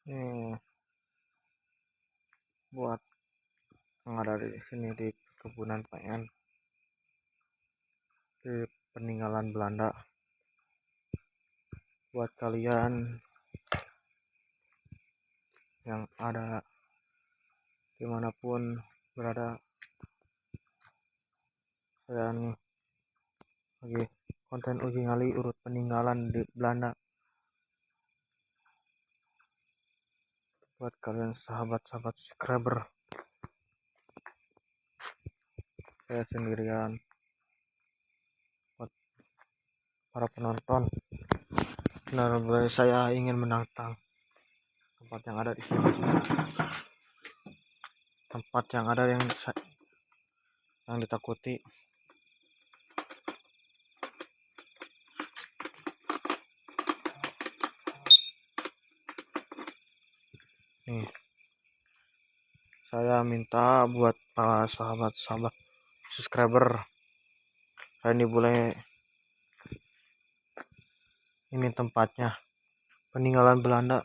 Nih buat yang ada di sini di kebunan pengen di peninggalan Belanda. Buat kalian yang ada dimanapun berada, saya nih lagi konten uji nyali urut peninggalan di Belanda. Buat kalian sahabat-sahabat subscriber, saya sendirian. Buat para penonton, benar-benar saya ingin menantang tempat yang ada di sini, tempat yang ada yang ditakuti. Nih, saya minta buat para sahabat-sahabat subscriber, saya ini boleh, ini tempatnya peninggalan Belanda.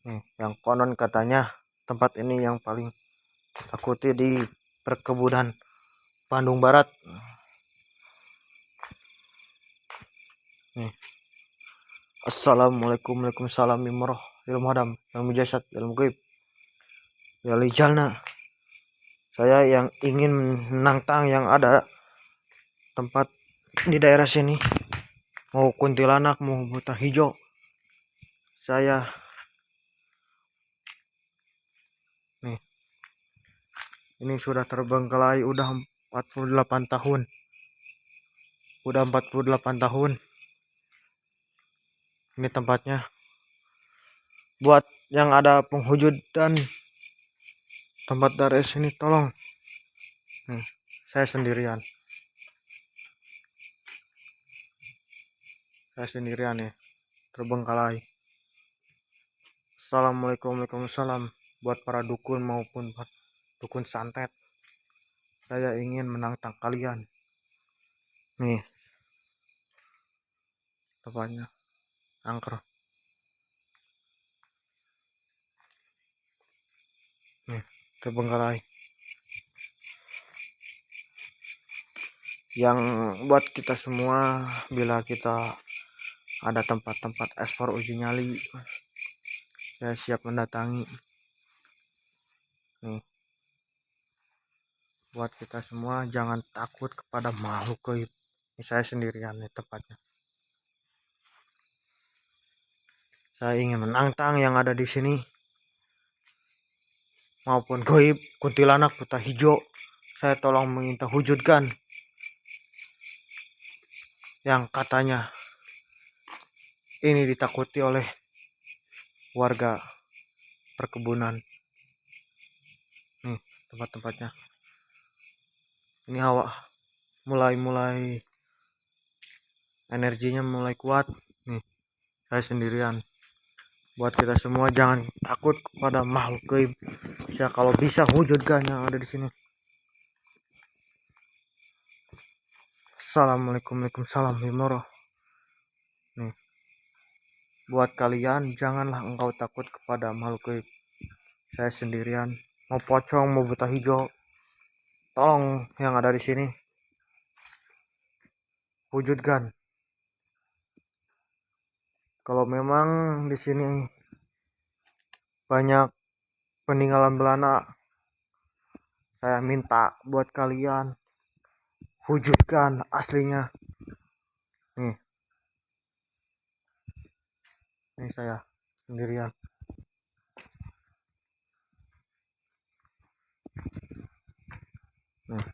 Nih, yang konon katanya tempat ini yang paling takuti di perkebunan Bandung Barat. Nih. Assalamualaikum warahmatullahi wabarakatuh. Ilmu hadam, ilmu jasad, ilmu gaib, ya lijalna. Saya yang ingin menantang yang ada tempat di daerah sini, mau kuntilanak, mau buta hijau. Saya nih, ini sudah terbengkalai udah 48 tahun. Udah 48 tahun. Ini tempatnya. Buat yang ada penghujud dan tempat dari sini, tolong. Nih, saya sendirian. Saya sendirian nih, terbengkalai. Assalamualaikum warahmatullahi wabarakatuh. Buat para dukun maupun dukun santet, saya ingin menantang kalian. Nih tempatnya, angker. Nih, terbengkalai. Yang buat kita semua, bila kita ada tempat-tempat ekspor uji nyali, saya siap mendatangi. Nih, buat kita semua jangan takut kepada makhluk gaib. Ini saya sendirian nih tempatnya. Saya ingin menantang yang ada di sini, maupun gaib, kuntilanak, buta hijau. Saya tolong minta wujudkan yang katanya ini ditakuti oleh warga perkebunan. Nih tempat-tempatnya. Ini awak mulai energinya mulai kuat. Nih, saya sendirian. Buat kita semua jangan takut kepada makhluk gaib. Ya kalau bisa wujudkan yang ada di sini. Assalamualaikum warahmatullahi wabarakatuh. Nih, buat kalian janganlah engkau takut kepada makhluk gaib. Saya sendirian. Mau pocong, mau buta hijau, tolong yang ada di sini wujudkan. Kalau memang di sini banyak peninggalan Belanda, saya minta buat kalian wujudkan aslinya. Nih, ini saya sendirian. Nih,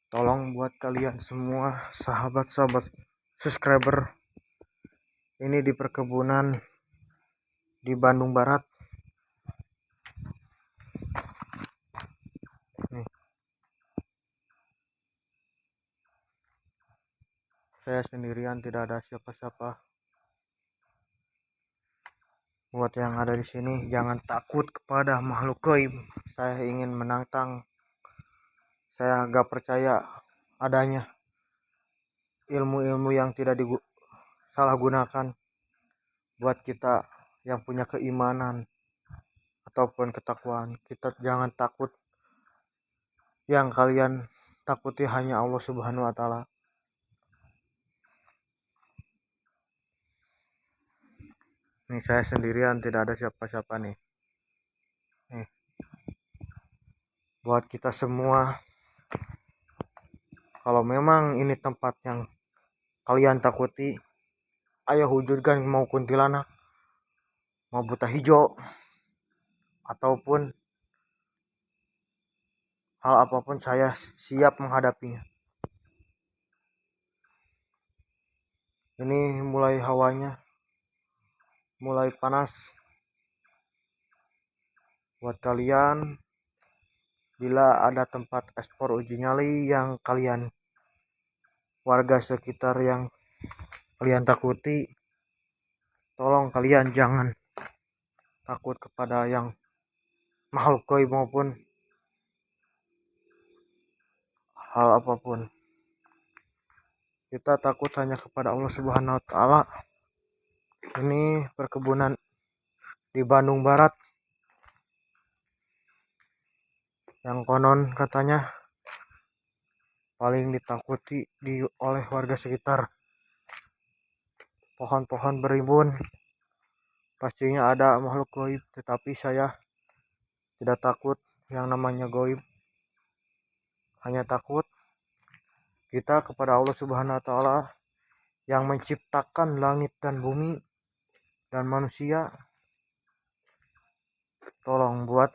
tolong buat kalian semua sahabat-sahabat subscriber, ini di perkebunan di Bandung Barat. Nih, saya sendirian, tidak ada siapa-siapa. Buat yang ada di sini, jangan takut kepada makhluk gaib. Saya ingin menantang. Saya gak percaya adanya ilmu-ilmu yang tidak disalahgunakan buat kita yang punya keimanan ataupun ketakwaan. Kita jangan takut. Yang kalian takuti hanya Allah Subhanahu wa taala. Nih saya sendirian, tidak ada siapa-siapa nih. Nih. Buat kita semua, kalau memang ini tempat yang kalian takuti, ayo wujudkan, mau kuntilanak, mau buta hijau, ataupun hal apapun, saya siap menghadapinya. Ini mulai hawanya mulai panas. Buat kalian, bila ada tempat ekspor uji nyali yang kalian, warga sekitar yang kalian takuti, tolong kalian jangan takut kepada yang makhluk gaib maupun hal apapun. Kita takut hanya kepada Allah Subhanahu wa taala. Ini perkebunan di Bandung Barat yang konon katanya paling ditakuti oleh warga sekitar. Pohon-pohon berimbun, pastinya ada makhluk gaib, tetapi saya tidak takut yang namanya gaib. Hanya takut kita kepada Allah Subhanahu wa taala yang menciptakan langit dan bumi dan manusia. Tolong buat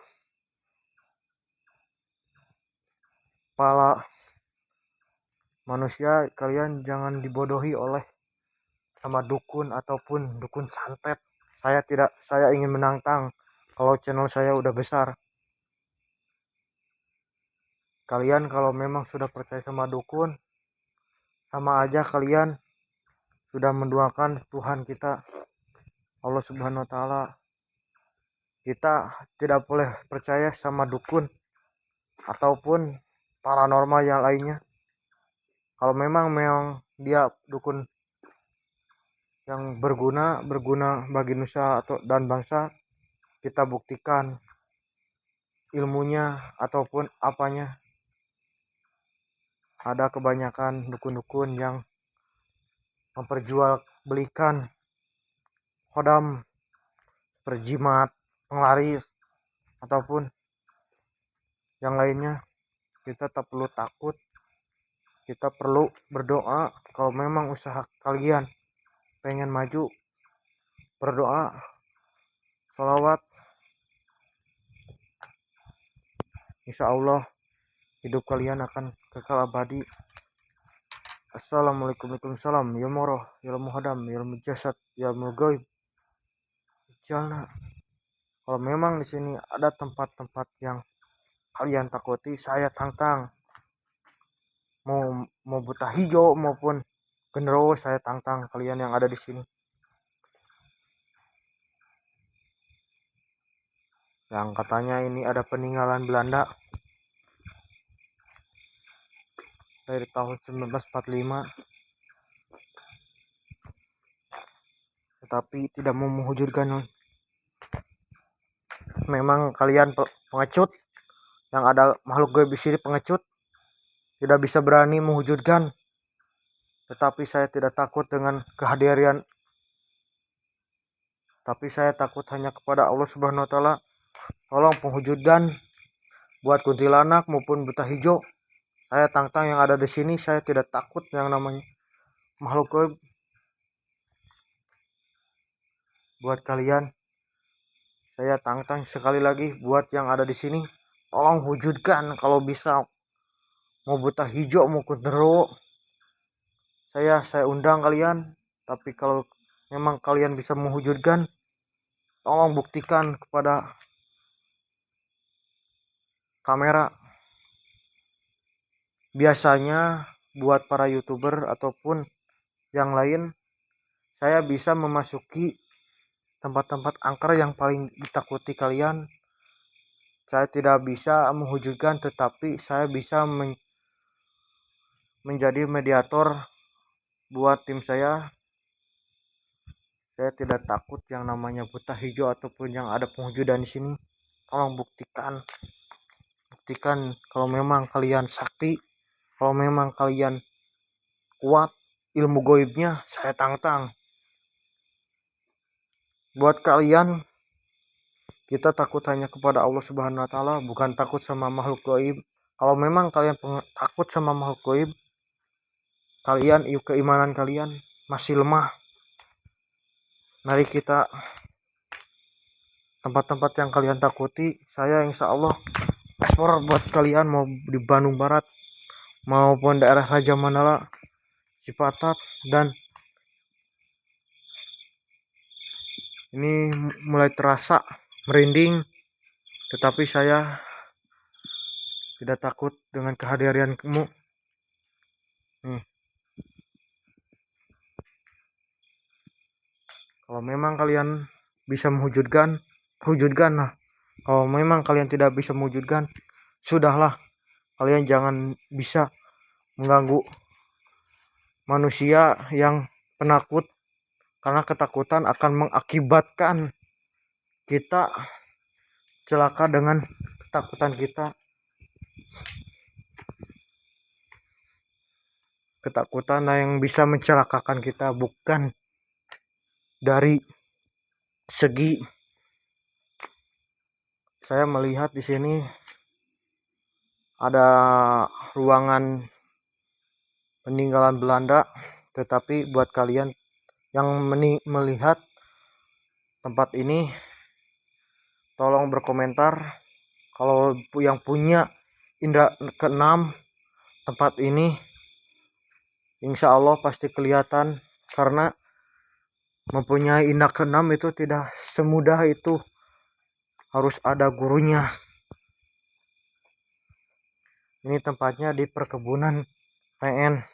kepala manusia, kalian jangan dibodohi oleh sama dukun ataupun dukun santet. Saya ingin menantang. Kalau channel saya udah besar, kalian kalau memang sudah percaya sama dukun, sama aja kalian sudah menduakan Tuhan kita, Allah Subhanahu wa taala. Kita tidak boleh percaya sama dukun ataupun paranormal yang lainnya. Kalau memang dia dukun yang berguna bagi nusa dan bangsa, kita buktikan ilmunya ataupun apanya. Ada kebanyakan dukun-dukun yang memperjualbelikan khodam, perjimat, penglaris, ataupun yang lainnya. Kita tak perlu takut. Kita perlu berdoa. Kalau memang usaha kalian pengen maju, berdoa, sholawat, insya Allah hidup kalian akan kekal abadi. Assalamualaikum warahmatullahi wabarakatuh. Ya moroh, ya muhadam, ya mujasad, ya mulgaib. Jalna. Kalau memang di sini ada tempat-tempat yang kalian takuti, saya tantang. Mau buta hijau maupun genderuwo, saya tantang kalian yang ada di sini. Yang katanya ini ada peninggalan Belanda dari tahun 1945, tetapi tidak mau mewujudkan. Memang kalian pengecut, yang ada makhluk gaib di sini pengecut, tidak bisa berani mewujudkan. Tetapi saya tidak takut dengan kehadiran, tapi saya takut hanya kepada Allah Subhanahu wa taala. Tolong penghujudkan buat kuntilanak maupun buta hijau. Saya tantang yang ada di sini. Saya tidak takut yang namanya makhluk gaib. Buat kalian, saya tantang sekali lagi buat yang ada di sini. Tolong wujudkan kalau bisa. Mau buta hijau mau genderuwo, saya undang kalian. Tapi kalau memang kalian bisa mewujudkan, tolong buktikan kepada kamera. Biasanya buat para YouTuber ataupun yang lain, saya bisa memasuki tempat-tempat angker yang paling ditakuti kalian. Saya tidak bisa mewujudkan, tetapi saya bisa menjadi mediator buat tim saya. Saya tidak takut yang namanya buta hijau ataupun yang ada penghujudkan di sini. Tolong buktikan kalau memang kalian sakti, kalau memang kalian kuat ilmu goibnya, saya tantang. Buat kalian, kita takut hanya kepada Allah Subhanahu wa taala, bukan takut sama makhluk goib. Kalau memang kalian takut sama makhluk goib, kalian keimanan kalian masih lemah. Mari kita tempat-tempat yang kalian takuti, saya insya Allah ekspor buat kalian, mau di Bandung Barat maupun daerah Raja Mandala, Cipatat, dan ini mulai terasa merinding, tetapi saya tidak takut dengan kehadiranmu. Kalau memang kalian bisa mewujudkan, wujudkanlah. Kalau memang kalian tidak bisa mewujudkan, sudahlah. Kalian jangan bisa mengganggu manusia yang penakut, karena ketakutan akan mengakibatkan kita celaka dengan ketakutan kita. Ketakutan yang bisa mencelakakan kita bukan dari segi saya melihat di sini ada ruangan peninggalan Belanda, tetapi buat kalian yang melihat tempat ini, tolong berkomentar. Kalau yang punya indra keenam tempat ini, insya Allah pasti kelihatan, karena mempunyai indra keenam itu tidak semudah itu, harus ada gurunya. Ini tempatnya di perkebunan PN.